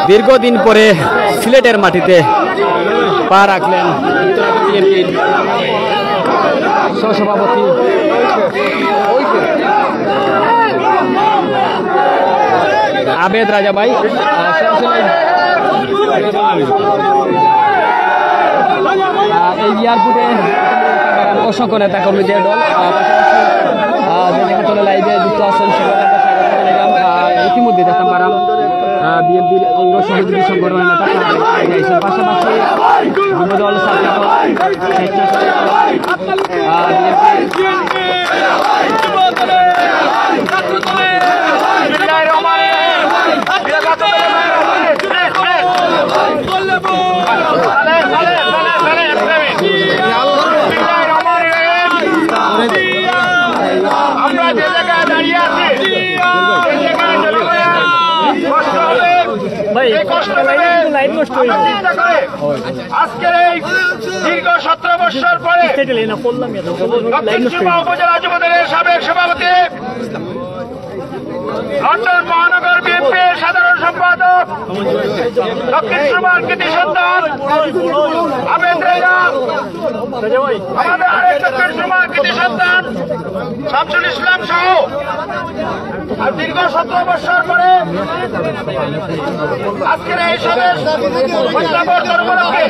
দীর্ঘদিন পরে সিলেটের মাটিতে পা রাখলেন বিএনপির সহসভাপতি আবেদ রাজা ভাই। এই এয়ারপোর্টে অসংখ্য নেতা কর্মীদের দল লাইভে যুক্ত আছেন, ইতিমধ্যে দেখতে পারাম বিএনপির অঙ্গ সহযোগী সংগঠনের নেতা পাশাপাশি যুবদল আমরা যে জায়গায় দাঁড়িয়ে আছি আজকের এই দীর্ঘ 17 বছর পরে দক্ষিণ সীমা উপজেলা যুবদলের সাবেক সভাপতি, লন্ডন মহানগর বিএনপির সাধারণ সম্পাদক, দক্ষিণ সীমার কৃতি সন্তান আবেদ রাজা, আমাদের আরেক দক্ষিণ সীমার কৃতি সন্তান শামসুল ইসলাম সহ আর দীর্ঘ 17 বছর পরে আজকের এই সমাবেশ প্রত্যাবর্তন উপলক্ষে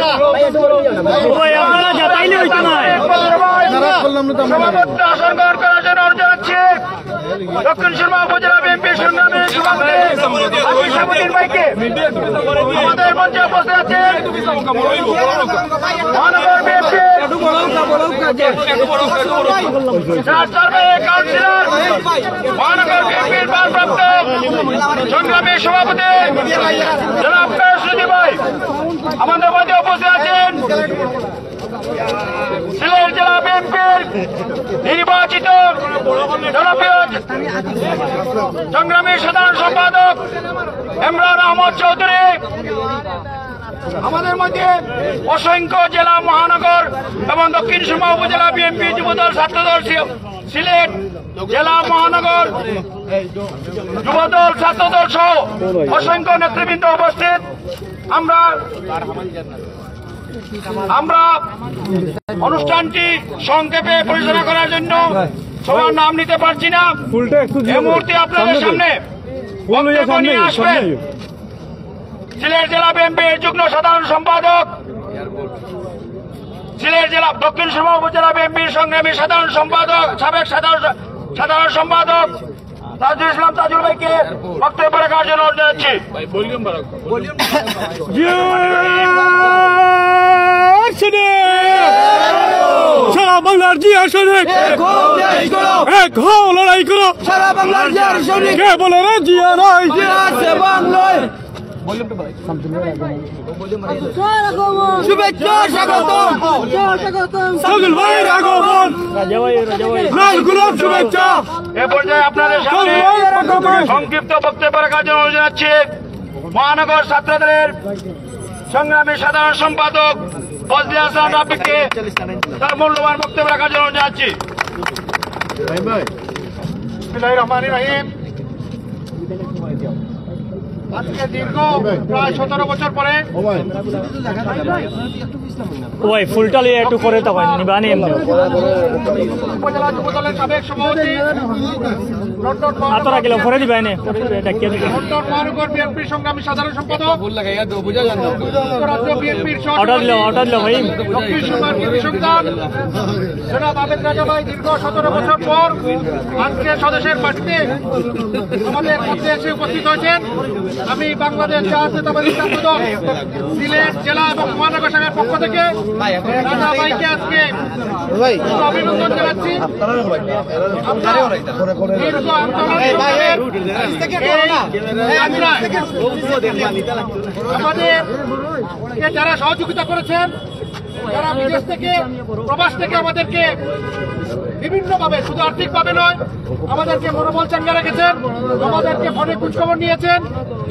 সভাপতি আসন গ্রহণ করার জন্য অনুরোধ জানাচ্ছি দক্ষিণ সীমা উপজেলা বিএনপির সংগ্রামী সভাপতি ভাইকে। আমাদের মঞ্চে উপস্থিত আছেন মহানগর বিএনপির কাউন্সিলর, মহানগর বিএনপির ভারপ্রাপ্ত সংগ্রামী সভাপতি জনাব সুদী ভাই। আমাদের মধ্যে উপস্থিত আছেন সিলেট জেলা বিএনপির নির্বাচিত জনপ্রিয় সংগ্রামী সাধারণ সম্পাদক ইমরান আহমদ চৌধুরী। আমাদের মধ্যে অসংখ্য জেলা, মহানগর এবং দক্ষিণ সীমা উপজেলা বিএনপি, যুবদল, ছাত্রদল, সিলেট জেলা, মহানগর যুবদল, ছাত্রদল সহ অসংখ্য নেতৃবৃন্দ উপস্থিত। আমরা অনুষ্ঠানটি সংক্ষেপে পরিচালনা করার জন্য সবার নাম নিতে পারছি না। এই মুহূর্তে আপনাদের সামনে বক্তব্য নিয়ে আসবেন সিলেট জেলা বিএনপির যুগ্ম সাধারণ সম্পাদক, সিলেট জেলা দক্ষিণ সীমা উপজেলা বিএনপির সংগ্রামী সাধারণ সম্পাদক, সাবেক সাধারণ সম্পাদক তাজুল ইসলাম তাজুল ভাইকে বক্তব্য রাখার জন্য অনুরোধ জানাচ্ছি। সারা বাংলার জিয়া সৈনিক এক হও, লড়াই করো। সারা বাংলার জিয়া সৈনিক কে বলে রে জিয়া নাই, জিয়া আছে বাংলায়। শুভেচ্ছা স্বাগতম, সাজুল ভাইয়ের আগমন, লাল গোলাপ শুভেচ্ছা। এ পর্যায়ে আপনাদের সামনে সংক্ষিপ্ত বক্তব্য রাখার জন্য অনুরোধ জানাচ্ছি মহানগর ছাত্রদলের সংগ্রামী সাধারণ সম্পাদক ফজলে হাসান রাব্বিকে তার মূল্যবান বক্তব্য রাখার জন্য জানাচ্ছি। বিসমিল্লাহির রহমানির রহিম। আজকে দীর্ঘ প্রায় 17 বছর পরে ওই ফুলটা লিয়ে একটু করে তো নিবানি উপজেলা যুবদলের সাবেক সভাপতি, লন্ডন মহানগর বিএনপির সংগ্রামী সাধারণ সম্পাদক, রাজ্য বিএনপির দক্ষিণ সীমার কৃতি সন্তান জনাব আবেদ রাজা ভাই দীর্ঘ 17 বছর পর আজকে স্বদেশের মাটিতে আমাদের মধ্যে এসে উপস্থিত হয়েছেন। আমি বাংলাদেশ জাতীয়তাবাদী ছাত্রদল সিলেট জেলা এবং মহানগর শাখার পক্ষ থেকে রাজা ভাইকে আজকে অভিনন্দন জানাচ্ছি। আমাদেরকে যারা সহযোগিতা করেছেন, যারা বিদেশ থেকে, প্রবাস থেকে আমাদেরকে বিভিন্নভাবে, শুধু আর্থিকভাবে নয়, আমাদেরকে মনোবল চাঙ্গা রেখেছেন, আমাদেরকে ফোনে খোঁজখবর নিয়েছেন।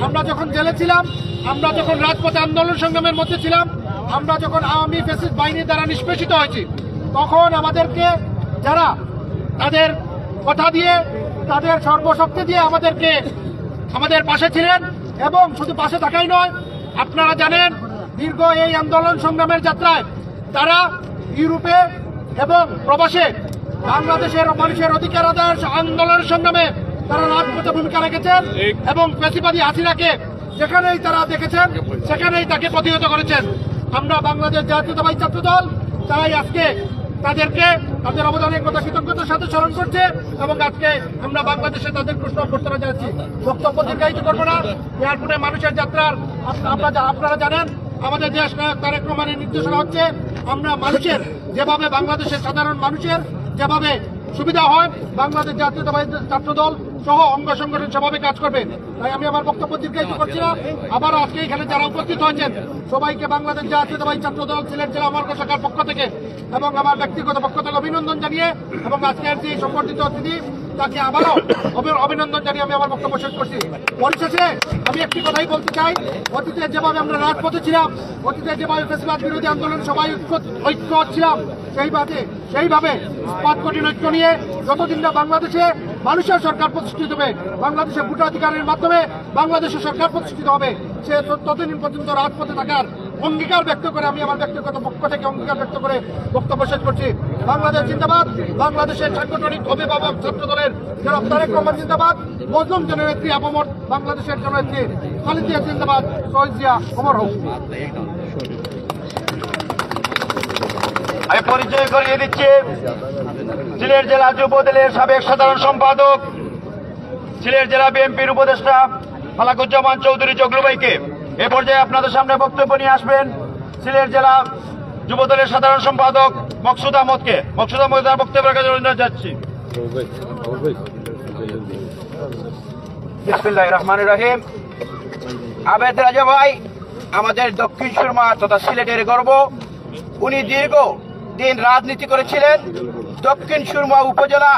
আমরা যখন জেলে ছিলাম, আমরা যখন রাজপথে আন্দোলন সংগ্রামের মধ্যে ছিলাম, আমরা যখন আওয়ামী ফ্যাসিস্ট বাহিনীর দ্বারা নিষ্পেষিত হয়েছি, তখন আমাদেরকে যারা তাদের কথা দিয়ে, তাদের সর্বশক্তি দিয়ে আমাদের পাশে ছিলেন, এবং শুধু পাশে থাকাই নয়, আপনারা জানেন দীর্ঘ এই আন্দোলন সংগ্রামের যাত্রায় তারা ইউরোপে এবং প্রবাসে বাংলাদেশের মানুষের অধিকার আদায়ের আন্দোলনের সংগ্রামে তারা রাজপথে ভূমিকা রেখেছেন এবং ফ্যাসিবাদী হাসিনাকে যেখানেই তারা দেখেছেন সেখানেই তাকে প্রতিহত করেছেন। আমরা বাংলাদেশ জাতীয়তাবাদী ছাত্র দল তাই আজকে তাদেরকে তাদের অবদানের কথা কৃতজ্ঞতার সাথে স্মরণ করছে এবং আজকে আমরা বাংলাদেশে তাদের প্রশ্ন অভ্যর্থনা জানাচ্ছি। বক্তব্য দীর্ঘায়িত করবো না। এয়ারপোর্টে মানুষের যাত্রার আপনারা জানেন আমাদের দেশ নায়ক তারেক রহমানের নির্দেশনা হচ্ছে আমরা মানুষের যেভাবে বাংলাদেশের সাধারণ মানুষের যেভাবে সুবিধা হয় বাংলাদেশ জাতীয়তাবাদী ছাত্র দল সহ অঙ্গ সংগঠন সেভাবে কাজ করবে। তাই আমি আমার বক্তব্য দীর্ঘায়িত করছি না। আবার আজকে এখানে যারা উপস্থিত হয়েছেন সবাইকে বাংলাদেশ জাতীয়তাবাদী ছাত্র দল সিলেট জেলা মহানগর শাখার পক্ষ থেকে এবং আমার ব্যক্তিগত পক্ষ থেকে অভিনন্দন জানিয়ে এবং আজকের যে সম্বর্ধিত অতিথি তাকে আবারও অভিনন্দন জানিয়ে আমি আমার বক্তব্য শেষ করছি। পরিশেষে আমি একটি কথাই বলতে চাই, অতীতে যেভাবে আমরা রাজপথে ছিলাম, অতীতে যেভাবে ফ্যাসিবাদ বিরোধী আন্দোলন সবাই ঐক্য ছিলাম, সেইভাবে পথ কঠিন ঐক্য নিয়ে যতদিন না বাংলাদেশে মানুষের সরকার প্রতিষ্ঠিত হবে, বাংলাদেশে ভোটাধিকারের মাধ্যমে বাংলাদেশের সরকার প্রতিষ্ঠিত হবে, সে ততদিন পর্যন্ত রাজপথে থাকার অঙ্গীকার ব্যক্ত করে আমি আমার ব্যক্তিগত পক্ষ থেকে অঙ্গীকার ব্যক্ত করে বক্তব্য শেষ করছি। বাংলাদেশ জিন্দাবাদ। বাংলাদেশের সাংগঠনিক অভিভাবক ছাত্র দলের জনাব তারেক রহমান জিন্দাবাদ। মজলুম জননেত্রী আপামর বাংলাদেশের জননেত্রী খালেদা জিন্দাবাদ। শহীদ জিয়া অমর হোক। আমি পরিচয় করিয়ে দিচ্ছি সিলেট জেলা যুব দলের সাবেক সাধারণ সম্পাদক, সিলেট জেলা বিএনপির উপদেষ্টা ফালাকুজ্জামান চৌধুরী জগলু ভাইকে। এ পর্যায়ে আপনাদের সামনে বক্তব্য নিয়ে আসবেন সিলেট জেলা যুব দলের সাধারণ সম্পাদক মকসুদ আহমদকে। মকসুদ আহমদ বক্তব্য রাখার জন্য যাচ্ছি। বিসমিল্লাহির রহমানির রহিম। আবেদ রাজা ভাই আমাদের দক্ষিণ সুরমা তথা সিলেটের গর্ব। উনি দীর্ঘ দিন রাজনীতি করেছিলেন, দক্ষিণ সুরমা উপজেলা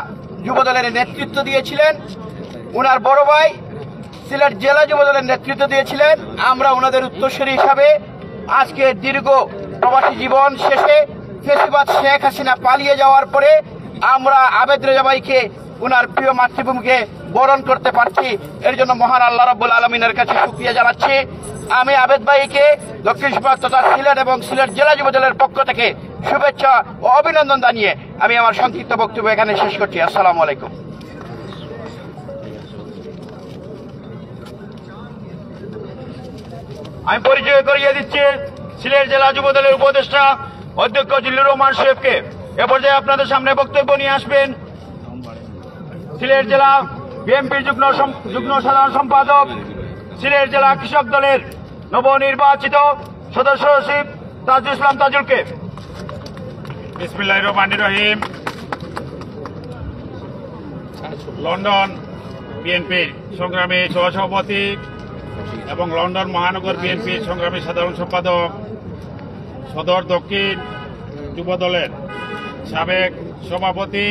যুবদলের নেতৃত্ব দিয়েছিলেন। উনার বড় ভাই সিলেট জেলা যুবদলের নেতৃত্ব দিয়েছিলেন। আমরা ওনাদের উত্তরসূরি হিসাবে আজকে দীর্ঘ প্রবাসী জীবন শেষে ফ্যাসিবাদ শেখ হাসিনা পালিয়ে যাওয়ার পরে আমরা আবেদ রেজা ভাইকে উনার প্রিয় মাতৃভূমিকে বরণ করতে পারছি। এর জন্য মহান আল্লাহ রাব্বুল আলামিনের কাছে শুকরিয়া জানাচ্ছি। আমি আবেদ ভাইকে দক্ষিণ সুরমা তথা সিলেট এবং সিলেট জেলা যুবদলের পক্ষ থেকে শুভেচ্ছা ও অভিনন্দন জানিয়ে আমি আমার সংক্ষিপ্ত বক্তব্য এখানে শেষ করছি। আসসালামু আলাইকুম। আমি পরিচয় করিয়ে দিচ্ছি সিলেট জেলা যুবদলের উপদেষ্টা অধ্যক্ষ জিল্লুর রহমান শরীফকে। এ পর্যায়ে আপনাদের সামনে বক্তব্য নিয়ে আসবেন সিলেট জেলা বিএনপির যুগ্ম সাধারণ সম্পাদক, সিলেট জেলা কৃষক দলের নবনির্বাচিত সদস্য সচিব তাজুল ইসলাম তাজুলকে। বিসমিল্লাহির রহমানির রহিম। লন্ডন বিএনপির সংগ্রামী সহসভাপতি এবং লন্ডন মহানগর বিএনপির সংগ্রামী সাধারণ সম্পাদক, সদর দক্ষিণ যুব দলের সাবেক সভাপতি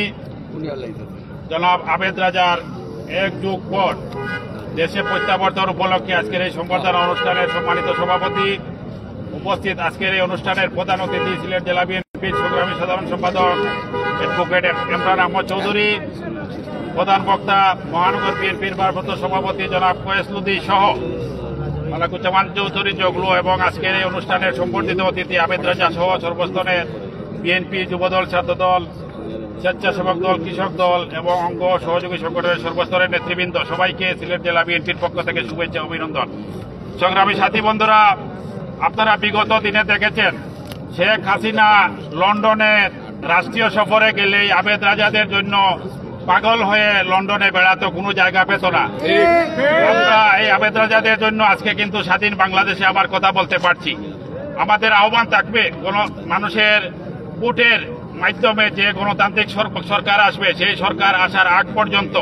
জনাব আবেদ রাজার এক যুগ পর দেশে প্রত্যাবর্তন উপলক্ষে আজকের এই সংবর্ধনা অনুষ্ঠানের সম্মানিত সভাপতি, উপস্থিত আজকের এই অনুষ্ঠানের প্রধান অতিথি সিলেট জেলা বিএনপির সংগ্রামী সাধারণ সম্পাদক অ্যাডভোকেট ইমরান আহমদ চৌধুরী, প্রধান বক্তা মহানগর বিএনপির ভারপ্রাপ্ত সভাপতি জনাব কয়েস লুদি সহ ফালাকুজ্জামান চৌধুরী জগলু এবং আজকের এই অনুষ্ঠানের সম্বর্ধিত অতিথি আবেদ রাজা সহ সর্বস্তরের বিএনপি, যুবদল, ছাত্রদল, স্বেচ্ছাসেবক দল, কৃষক দল এবং অঙ্গ সহযোগী সংগঠনের সর্বস্তরের নেতৃবৃন্দ সবাইকে সিলেট জেলা বিএনপির পক্ষ থেকে শুভেচ্ছা অভিনন্দন। সংগ্রামী সাথী বন্ধুরা, আপনারা বিগত দিনে দেখেছেন শেখ হাসিনা লন্ডনে রাষ্ট্রীয় সফরে গেলেই আবেদ রাজাদের জন্য পাগল হয়ে লন্ডনে বেড়াতো, কোনো জায়গা পেত না। আমরা এই আবেদ রাজাদের জন্য আজকে কিন্তু স্বাধীন বাংলাদেশে আবার কথা বলতে পারছি। আমাদের আহ্বান থাকবে কোন মানুষের ভোটের মাধ্যমে যে গণতান্ত্রিক সরকার আসবে, সেই সরকার আসার আগ পর্যন্ত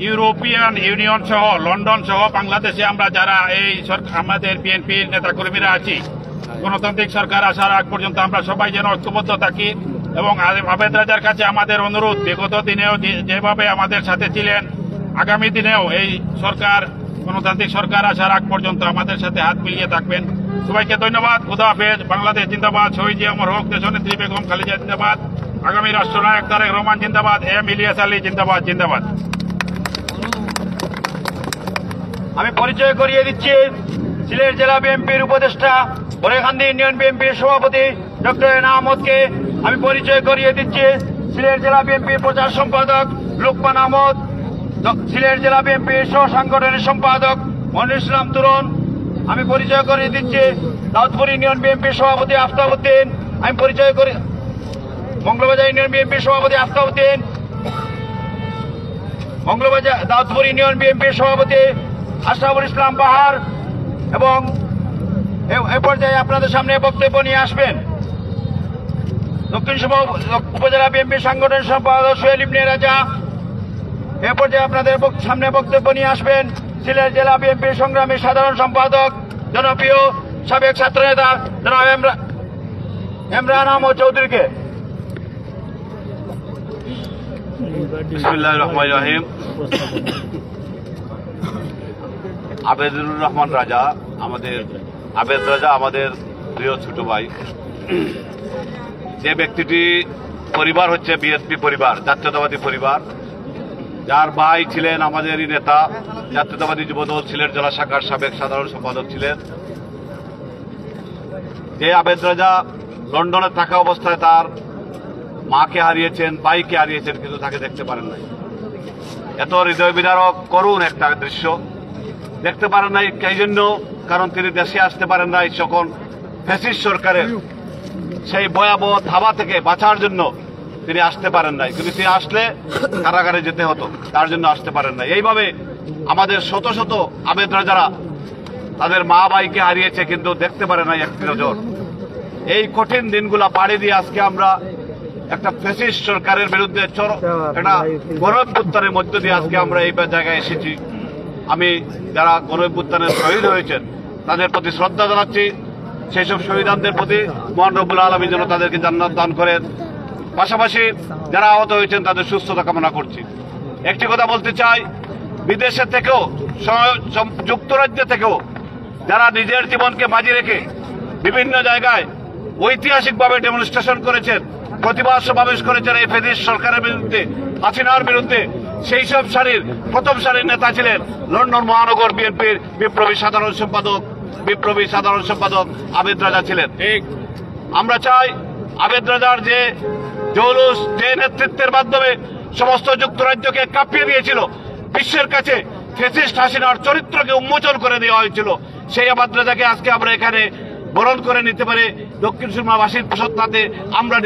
ইউরোপিয়ান ইউনিয়ন সহ লন্ডন সহ বাংলাদেশে আমরা যারা এই আমাদের বিএনপির নেতাকর্মীরা আছি, গণতান্ত্রিক সরকার আসার আগ পর্যন্ত আমরা সবাই যেন ঐক্যবদ্ধ থাকি। এবং আবেদ রাজার কাছে আমাদের অনুরোধ, বিগত দিনেও যেভাবে আমাদের সাথে ছিলেন, আগামী দিনেও এই সরকার গণতান্ত্রিক সরকার আসার আগ পর্যন্ত আমাদের সাথে হাত মিলিয়ে থাকবেন। সবাইকে ধন্যবাদ। খোদা হাফেজ। বাংলাদেশ জিন্দাবাদ। শহীদ জিয়া অমর হোক। দেশনেত্রী বেগম খালেদা জিন্দাবাদ। আগামী রাষ্ট্রনায়ক তারেক রহমান জিন্দাবাদ। এম ইলিয়াস আলী জিন্দাবাদ। জিন্দাবাদ। আমি পরিচয় করিয়ে দিচ্ছি সিলেট জেলা বিএনপির উপদেষ্টা বরেখান্দি ইউনিয়ন বিএনপির সভাপতি ডক্টর এনাম আহমদকে আমি পরিচয় করিয়ে দিচ্ছি সিলেট জেলা বিএনপির প্রচার সম্পাদক লোকমান আহমদ, সিলেট জেলা বিএনপির সহ সাংগঠনিক সম্পাদক মনির ইসলাম তুরন। আমি পরিচয় করিয়ে দিচ্ছি দাউদপুর ইউনিয়ন বিএনপির সভাপতি আফতাব উদ্দিন। আমি পরিচয় করি মঙ্গলবাজার ইউনিয়ন বিএনপির সভাপতি আফতাব উদ্দিন, মঙ্গলবাজার দাউদপুর ইউনিয়ন বিএনপির সভাপতি আশরাফুল ইসলাম বাহার এবং এ পর্যায়ে আপনাদের সামনে বক্তব্য নিয়ে আসবেন দক্ষিণ উপজেলা বিএনপির সাংগঠনিক সম্পাদক সোহেল ইবনে রাজা। এ পর্যায়ে আপনাদের সামনে বক্তব্য নিয়ে আসবেন সিলেট জেলা বিএনপির সংগ্রামী সাধারণ সম্পাদক জনপ্রিয় সাবেক ছাত্রনেতা জনাব ইমরান আহমদ চৌধুরীকে। বিসমিল্লাহির রহমানির রহিম। আবেদুর রহমান রাজা আমাদের প্রিয় ছোট ভাই। যে ব্যক্তিটি পরিবার হচ্ছে বিএনপি পরিবার, জাতীয়তাবাদী পরিবার, যার ভাই ছিলেন আমাদেরই নেতা, জাতীয়তাবাদী যুবদল সিলেট জেলা শাখার সাবেক সাধারণ সম্পাদক ছিলেন। যে আবেদ রাজা লন্ডনে থাকা অবস্থায় তার মাকে হারিয়েছেন, ভাইকে হারিয়েছেন, কিন্তু তাকে দেখতে পারেন নাই। এত হৃদয় বিদারক করুণ একটা দৃশ্য। দেখতে পারেন নাই এই জন্য কারণ তিনি দেশে আসতে পারেন নাই, যখন ফ্যাসিস্ট সরকারের সেই ভয়াবহ থাবা থেকে বাঁচার জন্য তিনি আসতে পারেন নাই, কিন্তু তিনি আসলে কারাগারে যেতে হতো, তার জন্য আসতে পারেন নাই। এইভাবে আমাদের শত শত আবেদ রাজারা তাদের মা ভাইকে হারিয়েছে, কিন্তু দেখতে পারে নাই একটি নজর। এই কঠিন দিনগুলা পাড়ি দিয়ে আজকে আমরা একটা ফ্যাসিস্ট সরকারের বিরুদ্ধে একটা গণঅভ্যুত্থানের মধ্য দিয়ে আজকে আমরা এই জায়গায় এসেছি। আমি যারা গণঅভ্যুত্থানের শহীদ হয়েছেন তাদের প্রতি শ্রদ্ধা জানাচ্ছি। সেই সব শহীদানদের প্রতি মহান রব্বুল আলামিন যেন তাদেরকে জান্নাত দান করেন। পাশাপাশি যারা আহত হয়েছেন তাদের সুস্থতা কামনা করছি। একটি কথা বলতে চাই, বিদেশে থেকেও যুক্তরাজ্য থেকেও যারা নিজের জীবনকে বাজি রেখে বিভিন্ন জায়গায় ঐতিহাসিকভাবে ডেমনস্ট্রেশন করেছেন, প্রতিবাদ সমাবেশ করেছেন এই ফ্যাসিস্ট সরকারের বিরুদ্ধে, হাসিনার বিরুদ্ধে, সেই সব সারির প্রথম সারির নেতা ছিলেন লন্ডন মহানগর বিএনপির বিপ্লবী সাধারণ সম্পাদক আবেদ রাজা ছিলেন। আমরা চাই আবেদ রাজার যে জৌলুস, যে নেতৃত্বের মাধ্যমে সমস্ত যুক্তরাজ্যকে কাঁপিয়ে দিয়েছিল, বিশ্বের কাছে ফ্যাসিস্ট হাসিনার চরিত্রকে উন্মোচন করে দেওয়া হয়েছিল, সেই আবেদ রাজাকে আজকে আমরা এখানে বরণ করে নিতে পারে দক্ষিণ সুরমাবাসীর প্রসত্তাতে আমরা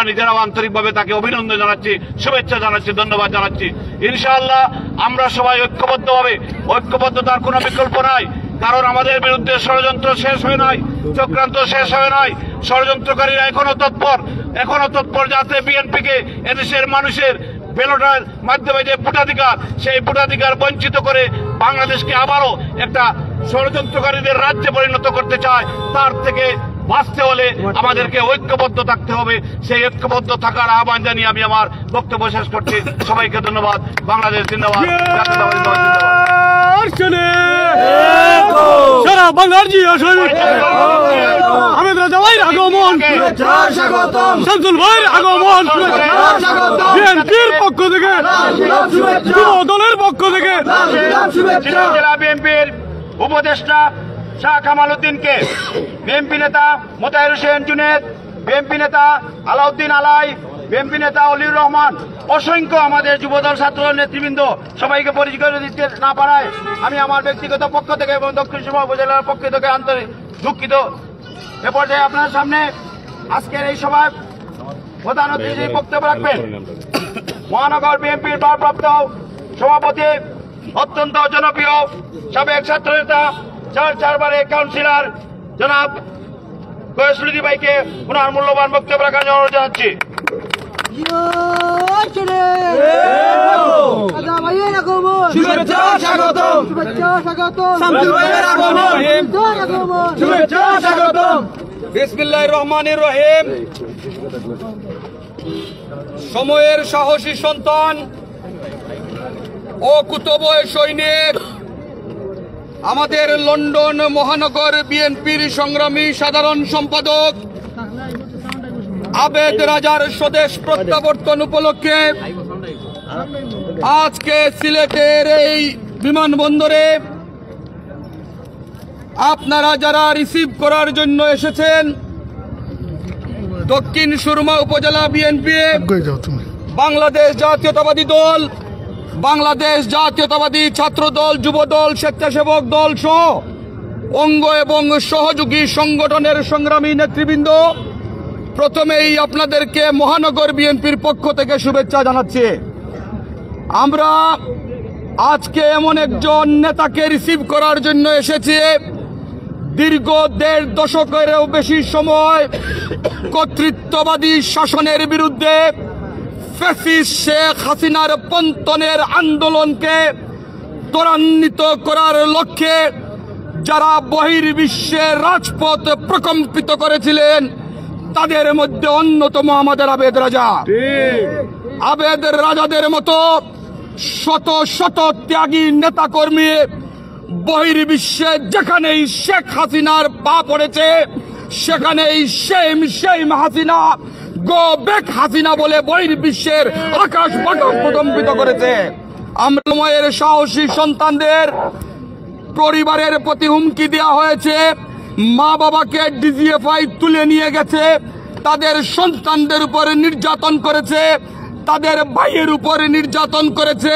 নিজেরাও আন্তরিকভাবে তাকে অভিনন্দন জানাচ্ছি, শুভেচ্ছা জানাচ্ছি, ধন্যবাদ জানাচ্ছি। ইনশাআল্লাহ আমরা সবাই ঐক্যবদ্ধতার কোনো বিকল্প নাই, কারণ আমাদের বিরুদ্ধে ষড়যন্ত্র শেষ হয় নাই, চক্রান্ত শেষ হয় নাই। ষড়যন্ত্রকারীরা এখনো তৎপর যাতে বিএনপিকে এদেশের মানুষের ব্যালটের মাধ্যমে যে ভোটাধিকার, সেই ভোটাধিকার বঞ্চিত করে বাংলাদেশকে আবারও একটা ষড়যন্ত্রকারীদের রাজ্যে পরিণত করতে চায়। তার থেকে বাঁচতে হলে আমাদেরকে ঐক্যবদ্ধ থাকতে হবে। সেই ঐক্যবদ্ধ থাকার আহ্বান জানিয়ে আমি আমার বক্তব্য শেষ করছি। সবাইকে ধন্যবাদ। বাংলাদেশ জিন্দাবাদ। সারা বাংলার জিয়া শরীফ আবেদ রাজা ভাইয়ের আগমন, শামসুল ভাইয়ের আগমন, বিএনপির পক্ষ থেকে, যুব দলের পক্ষ থেকে জেলা বিএনপির উপদেষ্টা শাহ কামাল উদ্দিনকে, বিএনপি নেতা মোতাহের হোসেন জুনেদ, বিএনপি নেতা আলাউদ্দিন আলাই, বিএনপি নেতা অলিউর রহমান, অসংখ্য আমাদের যুবদল ছাত্র নেতৃবৃন্দ, সবাইকে পরিচয় দিতে না পারায় আমি আমার ব্যক্তিগত পক্ষ থেকে এবং দক্ষিণ সুরমা উপজেলার পক্ষ থেকে আন্তরিক দুঃখিত। এ পর্যায়ে আপনার সামনে আজকের এই সভায় প্রধান অতিথি বক্তব্য রাখবেন মহানগর বিএনপির ভারপ্রাপ্ত সভাপতি, অত্যন্ত জনপ্রিয় সাবেক ছাত্রনেতা, চারবারের কাউন্সিলর জনাব কয়েসুদ্দিন ভাইকে ওনার মূল্যবান বক্তব্য রাখার জন্য অনুরোধ জানাচ্ছি। বিসমিল্লাহির রহমানির রহিম। সময়ের সাহসী সন্তান ও কুতুবয় সৈনিক, আমাদের লন্ডন মহানগর বিএনপির সংগ্রামী সাধারণ সম্পাদক আবেদ রাজার স্বদেশ প্রত্যাবর্তন উপলক্ষে আজকে সিলেটের এই বিমানবন্দরে আপনারা যারা রিসিভ করার জন্য এসেছেন, দক্ষিণ সুরমা উপজেলা বিএনপি, বাংলাদেশ জাতীয়তাবাদী দল, বাংলাদেশ জাতীয়তাবাদী ছাত্র দল, যুব দল, স্বেচ্ছাসেবক দল সহ অঙ্গ এবং সহযোগী সংগঠনের সংগ্রামী নেতৃবৃন্দ, প্রথমেই আপনাদেরকে মহানগর বিএনপির পক্ষ থেকে শুভেচ্ছা জানাচ্ছি। আমরা আজকে এমন একজন নেতাকে রিসিভ করার জন্য এসেছি, দীর্ঘ 1.5 দশকেরও বেশি সময় কর্তৃত্ববাদী শাসনের বিরুদ্ধে ফ্যাসিস্ট শেখ হাসিনার পন্তনের আন্দোলনকে ত্বরান্বিত করার লক্ষ্যে যারা বহির্বিশ্বের রাজপথ প্রকম্পিত করেছিলেন, তাদের মধ্যে অন্যতম আমাদের আবেদ রাজা। আবেদ রাজাদের মতো শত শত ত্যাগী নেতাকর্মী বহির্বিশ্বে যেখানেই শেখ হাসিনার পা পড়েছে, সেখানেই shame Hasina, go back Hasina বলে বহির্বিশ্বের আকাশ বাতাস প্রকম্পিত করেছে। আমরা সময়ের সাহসী সন্তানদের পরিবারের প্রতি হুমকি দেওয়া হয়েছে, মা বাবাকে ডিজিএফআই তুলে নিয়ে গেছে, তাদের সন্তানদের উপর নির্যাতন করেছে, তাদের ভাইয়ের উপর নির্যাতন করেছে,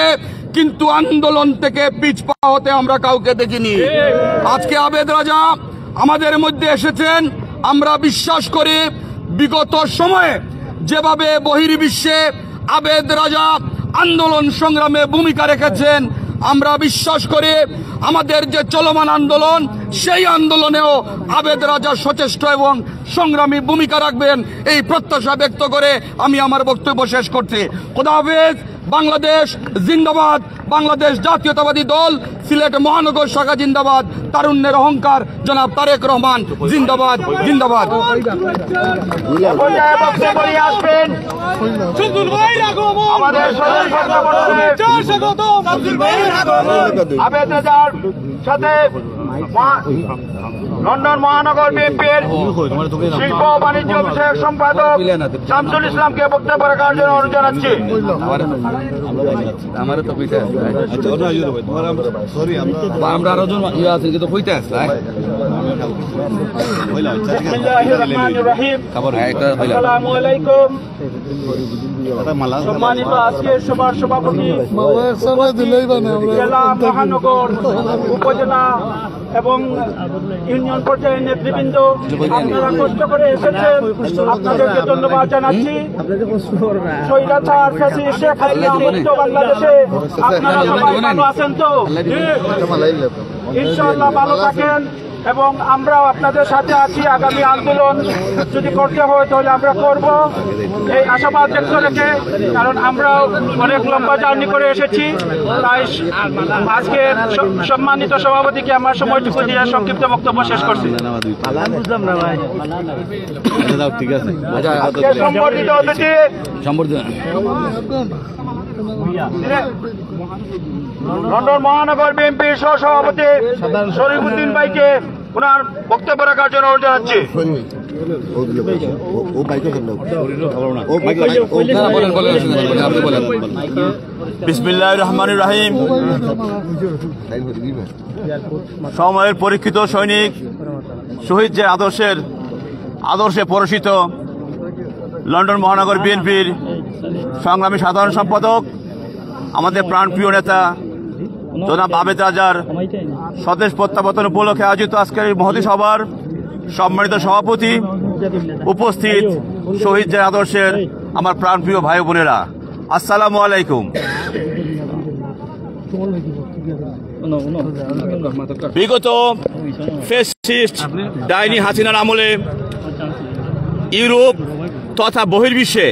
কিন্তু আন্দোলন থেকে পিছপা হতে আমরা কাউকে দেখিনি। আজকে আবেদ রাজা আমাদের মধ্যে এসেছেন। আমরা বিশ্বাস করি বিগত সময়ে যেভাবে বহির্বিশ্বে আবেদ রাজা আন্দোলন সংগ্রামে ভূমিকা রেখেছেন, আমরা বিশ্বাস করি আমাদের যে চলমান আন্দোলন, সেই আন্দোলনেও আবেদ রাজা সচেষ্ট এবং সংগ্রামী ভূমিকা রাখবেন, এই প্রত্যাশা ব্যক্ত করে আমি আমার বক্তব্য শেষ করছি। খোদা হাফেজ। বাংলাদেশ জিন্দাবাদ, বাংলাদেশ জাতীয়তাবাদী দল সিলেট মহানগর শাখা জিন্দাবাদ, তারুণ্যের অহংকার জনাব তারেক রহমান জিন্দাবাদ, জিন্দাবাদ। আমাদের আবেদ রাজার সাথে লন্ডন মহানগর বিএনপির শিল্প ও বাণিজ্য বিষয়ক সম্পাদক শামসুল ইসলামকে বক্তব্য রাখার জন্য অনুরোধ জানাচ্ছি। সম্মানিত আজকের সভার সভাপতি, জেলা মহানগর উপজেলা এবং ইউনিয়ন পর্যায়ের নেতৃবৃন্দ, আপনারা কষ্ট করে এসেছেন, আপনাদেরকে ধন্যবাদ জানাচ্ছি। স্বৈরাচার ফ্যাসিস্ট শেখ হাসিনা মুক্ত বাংলাদেশে আপনারা সবাই ভালো আছেন তো? ইনশাআল্লাহ ভালো থাকেন এবং আমরাও আপনাদের সাথে আছি। আগামী আন্দোলন যদি করতে হয় তাহলে আমরা করব, এই আশাবাদ ব্যক্ত রেখে, কারণ আমরাও অনেক লম্বা জার্নি করে এসেছি। তাই আজকে সম্মানিত সভাপতিকে আমার সময়টুকু দিয়ে সংক্ষিপ্ত বক্তব্য শেষ করছি। সম্বর্ধিত অতিথি লন্ডন মহানগর বিএনপির সহসভাপতি শরীফুদ্দিন ভাইকে ওনার বক্তব্য রাখার জন্য অনুরোধ জানাচ্ছি। বিসমিল্লাহির রহমানির রহিম। সময়ের পরীক্ষিত সৈনিক, শহীদ যে আদর্শে পরিচিত লন্ডন মহানগর বিএনপির সংগ্রামী সাধারণ সম্পাদক, আমাদের প্রাণপ্রিয় নেতা জনাব আবেদ রাজার স্বদেশ প্রত্যাবর্তন উপলক্ষে আয়োজিত আজকের এই মহতী সভার সম্মানিত সভাপতি, উপস্থিত শহীদ যে আদর্শের আমার প্রাণপ্রিয় ভাই বোনেরা, আসসালামু আলাইকুম। বিগত ফ্যাসিস্ট ডাইনি হাসিনার আমলে ইউরোপ তথা বহির্বিশ্বে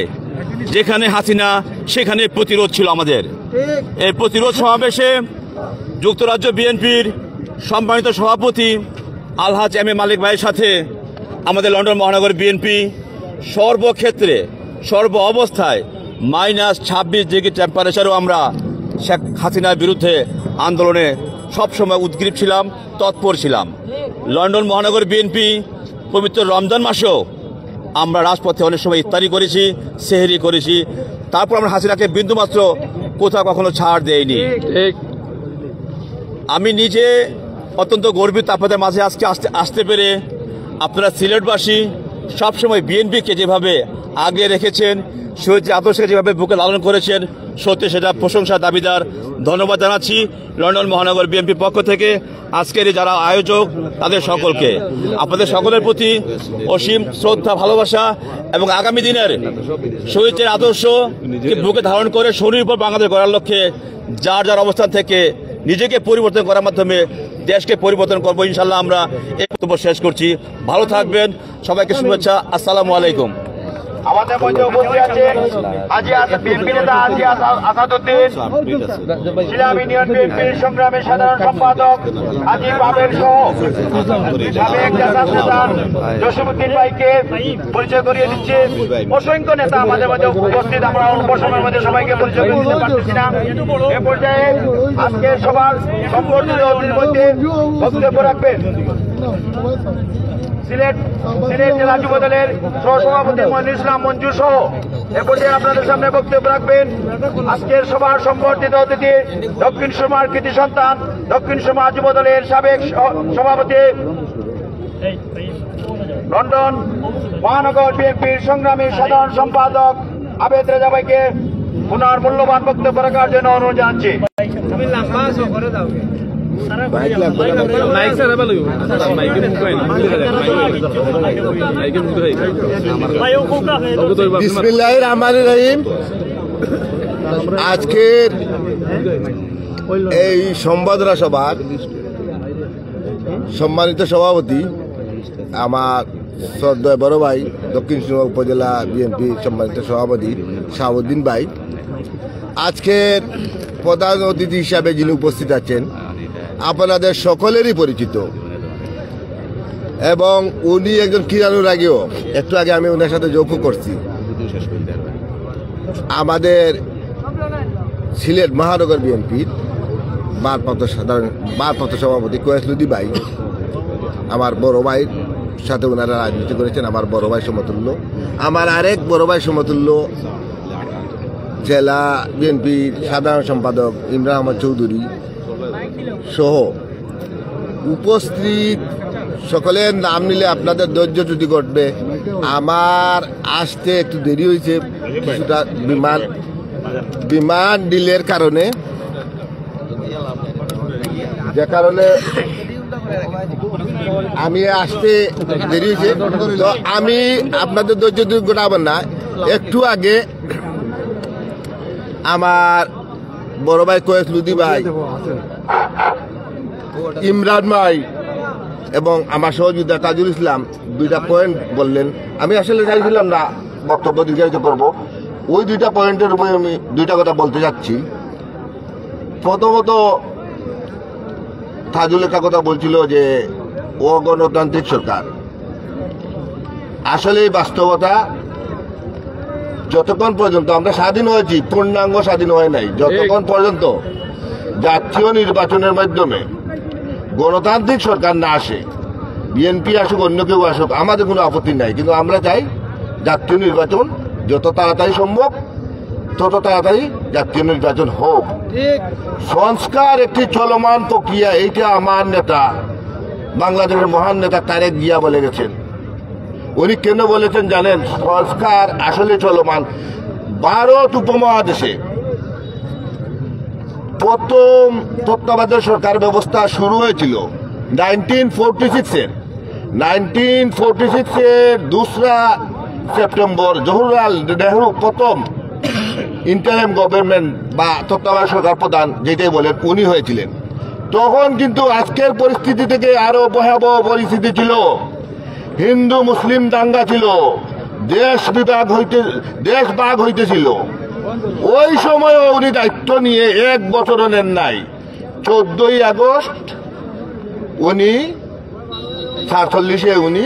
যেখানে হাসিনা সেখানে প্রতিরোধ ছিল আমাদের। এই প্রতিরোধ সমাবেশে যুক্তরাজ্য বিএনপির সম্মানিত সভাপতি আলহাজ এম এ মালিক ভাইয়ের সাথে আমাদের লন্ডন মহানগর বিএনপি সর্বক্ষেত্রে সর্ব অবস্থায় -26 ডিগ্রি টেম্পারেচারও আমরা শেখ হাসিনার বিরুদ্ধে আন্দোলনে সবসময় উদ্গ্রীব ছিলাম, তৎপর ছিলাম। লন্ডন মহানগর বিএনপি পবিত্র রমজান মাসেও আমরা রাজপথে অনেক সময় ইফতারি করেছি, সেহরি করেছি, তারপর আমরা হাসিনাকে বিন্দুমাত্র কোথাও কখনো ছাড় দেয়নি। আমি নিজে অত্যন্ত গর্বিত আপনাদের মাঝে আজকে আসতে পেরে। আপনারা সিলেটবাসী সবসময় বিএনপিকে যেভাবে আগে রেখেছেন, শহীদ আদর্শকে যেভাবে বুকে লালন করেছেন, সত্যি সেটা প্রশংসা দাবিদার। ধন্যবাদ জানাচ্ছি লন্ডন মহানগর বিএনপির পক্ষ থেকে আজকের এই যারা আয়োজক তাদের সকলকে। আপনাদের সকলের প্রতি অসীম শ্রদ্ধা, ভালোবাসা এবং আগামী দিনের শহীদের আদর্শ বুকে ধারণ করে স্বনির্ভর বাংলাদেশ গড়ার লক্ষ্যে যার যার অবস্থান থেকে নিজেকে পরিবর্তন করার মাধ্যমে দেশকে পরিবর্তন করবো ইনশাল্লাহ। আমরা এই বক্তব্য শেষ করছি। ভালো থাকবেন, সবাইকে শুভেচ্ছা। আসসালামু আলাইকুম। আমাদের মধ্যে উপস্থিত আছেন বিএনপি নেতা আজি আসাদুদ্দিন, শিলাম ইউনিয়ন বিএনপির সংগ্রামী সাধারণ সম্পাদক আজিব আবেদ সহ সাবেক জাসাদ নেতা জসিমউদ্দিন ভাইকে পরিচয় করিয়ে দিচ্ছে। অসংখ্য নেতা আমাদের মধ্যে উপস্থিত, আমরা অল্প সময়ের মধ্যে সবাইকে পরিচয় করে দিতে পারতেছি না। এ পর্যায়ে আজকের সবার সম্পর্কিত অতিথির মধ্যে বক্তব্য রাখবেন সিলেট জেলা যুব দলের সহসভাপতি মনিরুল ইসলাম মঞ্জু সহ। এ পর্যায়ে আপনাদের সামনে বক্তব্য রাখবেন আজকের সভার সম্বর্ধিত অতিথি দক্ষিণ সুরমার কৃতি সন্তান দক্ষিণ সুরমা যুব দলের সাবেক সভাপতি, লন্ডন মহানগর বিএনপির সংগ্রামী সাধারণ সম্পাদক আবেদ রেজা ভাইকে পুনর মূল্যবান বক্তব্য রাখার জন্য অনুরোধ জানাচ্ছি। বিসমিল্লাহির রহমানির রহিম। আজকের এই সম্পাদনা সভার সম্মানিত সভাপতি আমার শ্রদ্ধেয় বড় ভাই দক্ষিণ সুরমা উপজেলা বিএনপি সম্মানিত সভাপতি শাহাবুদ্দিন ভাই, আজকের প্রধান অতিথি হিসাবে যিনি উপস্থিত আছেন আপনাদের সকলেরই পরিচিত, এবং উনি একজন ক্রীড়ানুরাগীও। একটু আগে আমি ওনার সাথে যোগ করছি। আমাদের সিলেট মহানগর বিএনপির ভারপ্রাপ্ত সভাপতি কোয়েসলুদ্দি ভাই, আমার বড় ভাইয়ের সাথে ওনারা রাজনীতি করেছেন, আমার বড় ভাই সমতুল্য। আমার আরেক বড় ভাই সমতুল্য জেলা বিএনপির সাধারণ সম্পাদক ইমরান আহমদ চৌধুরী সহ উপস্থিত সকলের নাম নিলে আপনাদের ধৈর্য ত্রুটি ঘটবে। আমার আসতে একটু দেরি হয়েছে, কিছুটা বিমান ডিলের কারণে, যে কারণে আমি আসতে দেরি হয়েছে। তো আমি আপনাদের ধৈর্য ত্রুটি ঘটাবেন না। একটু আগে আমার বড় ভাই কোয়েসলুদ্দি ভাই, ইমরান ভাই এবং আমার সহযোগিতা তাজুল ইসলাম দুইটা পয়েন্ট বললেন। আমি আসলে চাইছিলাম না বক্তব্য দীর্ঘায়িত করব, ওই দুইটা পয়েন্টের উপরে আমি দুইটা কথা বলতে যাচ্ছি। প্রথমত তাজুল একটা কথা বলছিল যে অগণতান্ত্রিক সরকার। আসলে এই বাস্তবতা, যতক্ষণ পর্যন্ত আমরা স্বাধীন হয়েছি, পূর্ণাঙ্গ স্বাধীন হয় নাই, যতক্ষণ পর্যন্ত জাতীয় নির্বাচনের মাধ্যমে গণতান্ত্রিক সরকার না আসে, বিএনপি আসুক অন্য কেউ আসুক, আমাদের কোনো আপত্তি নাই। কিন্তু আমরা চাই জাতীয় নির্বাচন যত তাড়াতাড়ি সম্ভব তত তাড়াতাড়ি জাতীয় নির্বাচন হোক। সংস্কার একটি চলমান প্রক্রিয়া, এইটা আমার নেতা বাংলাদেশের মহান নেতা তারেক জিয়া বলে গেছেন। উনি কেন বলেছেন জানেন? সংস্কার আসলে চলমান। ভারত উপমহাদেশে প্রথম তত্ত্বাবধায়ক সরকার ব্যবস্থা শুরু হয়েছিল 1946-এর 2রা সেপ্টেম্বর জওহরলাল নেহরু প্রথম ইন্টারিম গভর্নমেন্ট বা তত্ত্বাবধায়ক সরকার প্রধান যেটাই বলেন উনি হয়েছিলেন। তখন কিন্তু আজকের পরিস্থিতি থেকে আরো ভয়াবহ পরিস্থিতি ছিল। হিন্দু মুসলিম দাঙ্গা ছিল, দেশ ভাগ হইতেছিল। ওই সময় উনি দায়িত্ব নিয়ে 1 বছরও নেন নাই। 14ই আগস্ট উনি 47-এ উনি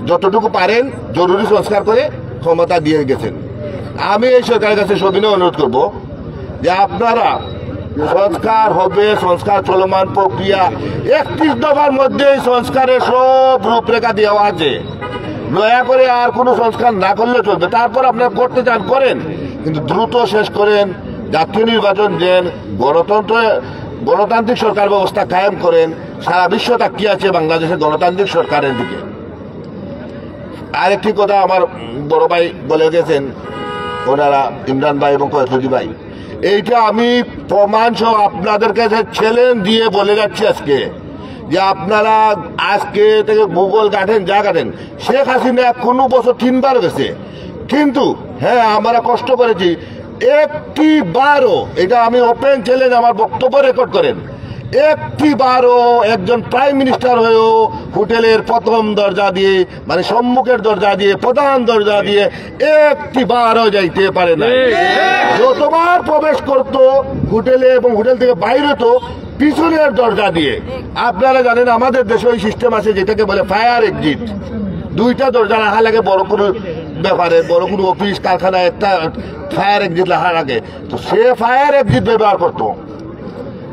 যতটুকু পারেন জরুরি সংস্কার করে ক্ষমতা দিয়ে গেছেন। আমি এই সরকারের কাছে সবিনয় অনুরোধ করব যে আপনারা সংস্কার হবে, সংস্কার চলমান প্রক্রিয়া, 31 দফার মধ্যে সংস্কারের সব রূপরেখা দেওয়া আছে। দয়া করে আর কোনো সংস্কার না করলে চলবে। তারপর আপনারা করতে চান করেন, কিন্তু দ্রুত শেষ করেন। জাতীয় নির্বাচন দেন, গণতান্ত্রিক সরকার ব্যবস্থা কায়েম করেন। সারা বিশ্ব তাকিয়ে আছে বাংলাদেশের গণতান্ত্রিক সরকারের দিকে। আরেকটি কথা আমার বড় ভাই বলে গেছেন, ওনারা ইমরান ভাই এবং কয়েকটি ভাই, এইটা আমি প্রমাণ সহ আপনাদের কাছে চ্যালেঞ্জ দিয়ে বলে যাচ্ছি আজকে, যে আপনারা আজকে থেকে গুগল ঘাটেন, যা ঘাটেন, শেখ হাসিনা 15 বছর 3 বার গেছে, কিন্তু হ্যাঁ আমরা কষ্ট করেছি একটি বারও, এটা আমি ওপেন চ্যালেঞ্জ, আমার বক্তব্য রেকর্ড করেন, একটি বারও একজন প্রাইম মিনিস্টার হয়েও হোটেলের প্রথম দরজা দিয়ে, মানে সম্মুখের দরজা দিয়ে, প্রধান দরজা দিয়ে একটি বারও যাইতে পারে না। যতবার প্রবেশ করত হোটেলে এবং হোটেল থেকে বাইরে হতো পিছনের দরজা দিয়ে। আপনারা জানেন আমাদের দেশে ওই সিস্টেম আছে যেটাকে বলে ফায়ার এক্সিট, 2টা দরজা রাখা লাগে বড় কোনো ব্যাপারে, বড় কোনো অফিস কারখানায় একটা ফায়ার এক্সিট রাখা লাগে। তো সে ফায়ার এক্সিট ব্যবহার করতো,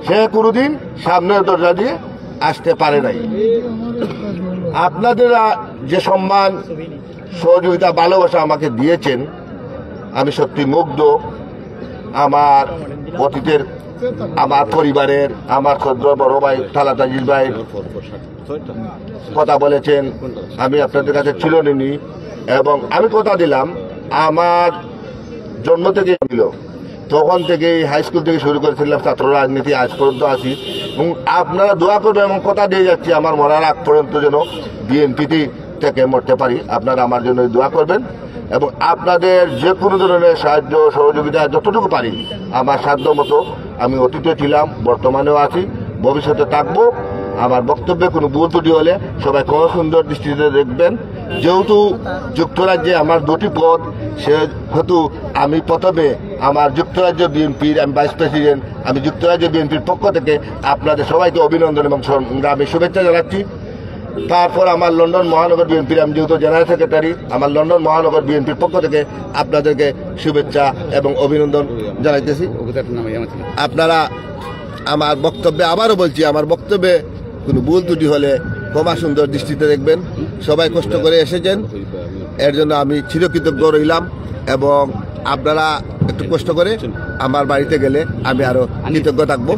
সে কোনোদিন সামনের দরজা দিয়ে আসতে পারে নাই। আপনাদের যে সম্মান, সহযোগিতা, ভালোবাসা আমাকে দিয়েছেন, আমি সত্যি মুগ্ধ। আমার অতীতের, আমার পরিবারের, আমার ক্ষুদ্র বড় ভাই তালাত আজিজ ভাই কথা বলেছেন, আমি আপনাদের কাছে চিরঋণী। এবং আমি কথা দিলাম, আমার জন্ম থেকে ছিল, তখন থেকে হাই স্কুল থেকে শুরু করেছিলাম ছাত্র রাজনীতি, আজ পর্যন্ত আছি। এবং আপনারা দোয়া করবেন এবং কথা দিয়ে যাচ্ছি, আমার মরার আগ পর্যন্ত যেন বিএনপিতে থেকে মরতে পারি। আপনারা আমার জন্য দোয়া করবেন এবং আপনাদের যে কোনো ধরনের সাহায্য সহযোগিতা যতটুকু পারি আমার সাধ্য মতো, আমি অতীতে ছিলাম, বর্তমানেও আছি, ভবিষ্যতে থাকবো। আমার বক্তব্যে কোনো ভুল ত্রুটি হলে সবাই কোনো সুন্দর দৃষ্টিতে দেখবেন। যেহেতু যুক্তরাজ্যে আমার 2টি পদ, সেহেতু আমি প্রথমে আমার যুক্তরাজ্য বিএনপির, আমি ভাইস প্রেসিডেন্ট, আমি যুক্তরাজ্য বিএনপির পক্ষ থেকে আপনাদের সবাইকে অভিনন্দন এবং আমি শুভেচ্ছা জানাচ্ছি। তারপর আমার লন্ডন মহানগর বিএনপির, আমি যেহেতু জেনারেল সেক্রেটারি, আমার লন্ডন মহানগর বিএনপির পক্ষ থেকে আপনাদেরকে শুভেচ্ছা এবং অভিনন্দন জানাইতেছি। আপনারা আমার বক্তব্যে, আবারও বলছি, আমার বক্তব্যে কোনো ভুল ত্রুটি হলে ক্ষমা সুন্দর দৃষ্টিতে দেখবেন। সবাই কষ্ট করে এসেছেন, এর জন্য আমি চিরকৃতজ্ঞ রইলাম। এবং আপনারা একটু কষ্ট করে আমার বাড়িতে গেলে আমি আরো কৃতজ্ঞ থাকবো।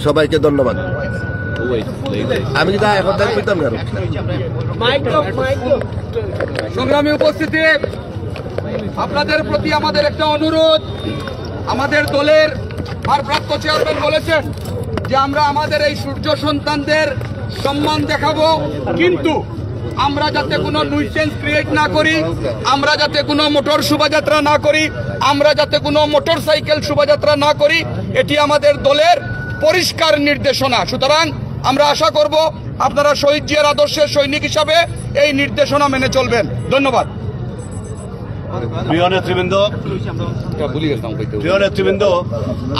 সবাইকে ধন্যবাদ। আমি কি এখন পেতাম না। সংগ্রামী উপস্থিতি, আপনাদের প্রতি আমাদের একটা অনুরোধ। আমাদের দলের ভারপ্রাপ্ত চেয়ারম্যান বলেছেন যে আমরা আমাদের এই সূর্য সন্তানদের সম্মান দেখাবো, কিন্তু আমরা যাতে কোনো নিউসেন্স ক্রিয়েট না করি, আমরা যাতে কোনো মোটর শোভাযাত্রা না করি, আমরা যাতে কোনো মোটর সাইকেল শোভাযাত্রা না করি, এটি আমাদের দলের পরিষ্কার নির্দেশনা। সুতরাং আমরা আশা করব আপনারা শহীদ জিয়ার আদর্শের সৈনিক হিসাবে এই নির্দেশনা মেনে চলবেন। ধন্যবাদ। প্রিয় নেতৃবৃন্দ,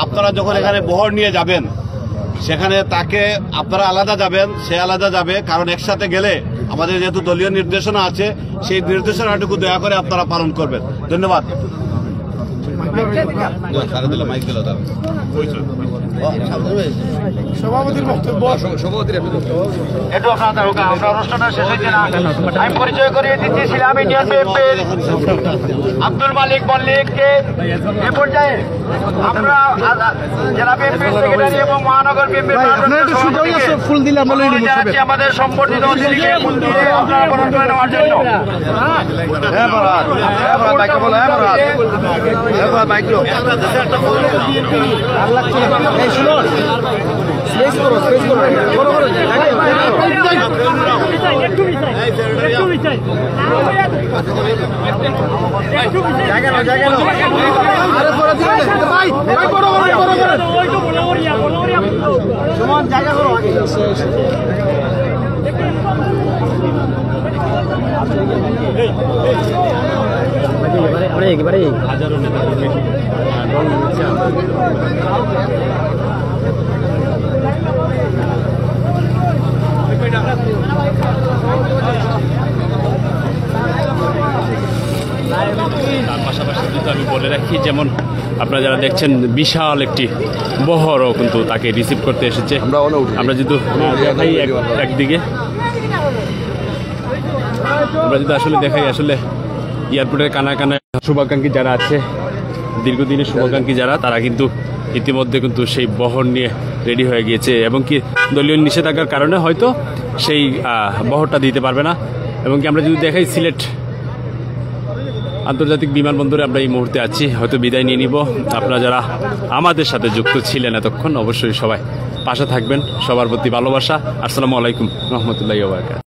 আপনারা যখন এখানে বহর নিয়ে যাবেন, সেখানে তাকে আপনারা আলাদা যাবেন, সে আলাদা যাবে, কারণ একসাথে গেলে আমাদের যেহেতু দলীয় নির্দেশনা আছে, সেই নির্দেশনাটুকু দয়া করে আপনারা পালন করবেন। ধন্যবাদ। সভাপতির বক্তব্য, একটু আপনার অনুষ্ঠানের শেষ হয়েছে না, আমি পরিচয় করিয়ে দিচ্ছি ছিলাম ইন্ডিয়ান বিএনপির আব্দুল মালিক মল্লিককে। এ পর্যায়ে আমরা জেলা বিএনপির সেক্রেটারি এবং মহানগর বিএনপির ফুল দিলে জানাচ্ছি আমাদের সম্বর্ধিত অতিথিকে আপনারা বরণ করে নেওয়ার জন্য। একেবারে তার পাশাপাশি কিন্তু আমি বলে রাখি, যেমন আপনারা যারা দেখছেন বিশাল একটি বহরও কিন্তু তাকে রিসিভ করতে এসেছে। আমরা যদি দেখাই একদিকে, আমরা যদি আসলে দেখাই, আসলে এয়ারপোর্টের কানায় কানায় শুভাকাঙ্ক্ষী যারা আছে, দীর্ঘদিনের শুভাকাঙ্ক্ষী যারা, তারা কিন্তু ইতিমধ্যে কিন্তু সেই বহর নিয়ে রেডি হয়ে গিয়েছে এবং কি দলীয় নিষেধাজ্ঞার কারণে হয়তো সেই বহরটা দিতে পারবে না। এবং কি আমরা যদি দেখাই সিলেট আন্তর্জাতিক বিমানবন্দরে আমরা এই মুহূর্তে আছি, হয়তো বিদায় নিয়ে নিব। আপনারা যারা আমাদের সাথে যুক্ত ছিলেন এতক্ষণ অবশ্যই সবাই পাশে থাকবেন, সবার প্রতি ভালোবাসা। আসসালামু আলাইকুম রহমতুল্লাহি ওয়া বারাকাতুহু।